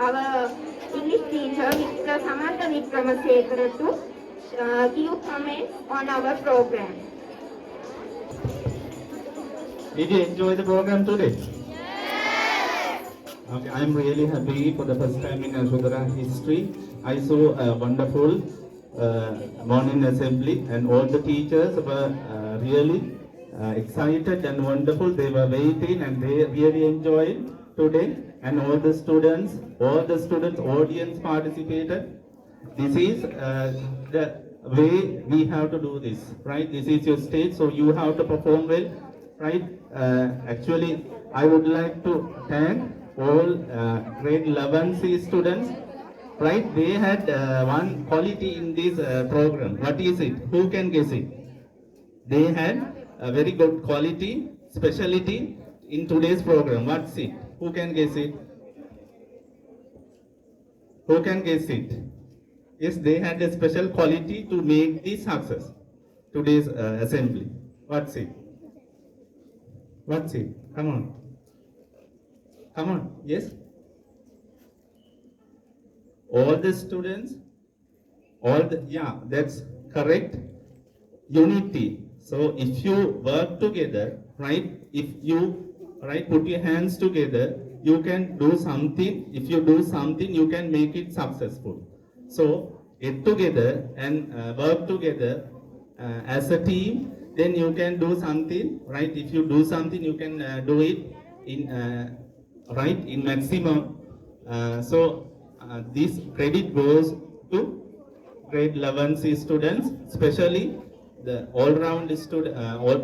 our English teacher, Mr. Samantha Vikramasekara, to give comments on our program. Did you enjoy the program today? Okay, I'm really happy for the first time in Sudara history. I saw a wonderful morning assembly, and all the teachers were really excited and wonderful. They were waiting and they really enjoyed today. And all the students, audience participated. This is the way we have to do this, right? This is your stage, so you have to perform well, right? Actually, I would like to thank all grade 11C students, right? They had one quality in this program. What is it? Who can guess it? They had a very good quality, speciality in today's program. What's it? Who can guess it? Who can guess it? Yes, they had a special quality to make this success, today's assembly. What's it? What's it? Come on. Come on. Yes? All the students, yeah, that's correct. Unity. So if you work together, right? If you, right, put your hands together, you can do something. If you do something, you can make it successful. So get together and work together as a team, then you can do something, right? If you do something, you can do it in right in maximum. This credit goes to grade 11C students, especially the all-round student.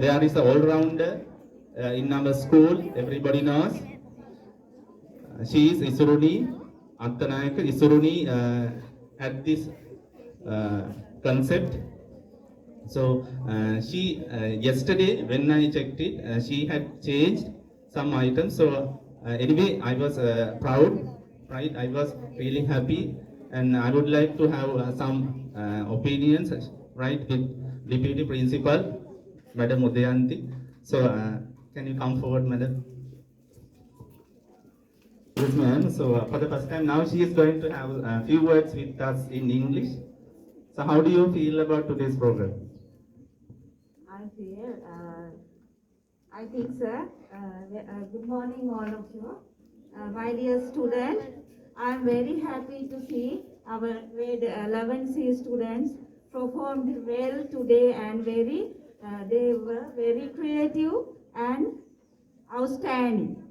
There is an all-rounder in our school. Everybody knows. She is Isuruni Antanayaka. Isuruni had this concept. So she yesterday when I checked it, she had changed some items. So anyway, I was proud, right? I was really happy, and I would like to have some opinions, right, with Deputy Principal, Madam Udayanti. So can you come forward, Madam? Yes, ma'am. So for the first time now, she is going to have a few words with us in English. So how do you feel about today's program? I think, sir, good morning all of you. My dear students, I am very happy to see our grade 11C students performed well today, and they were very creative and outstanding.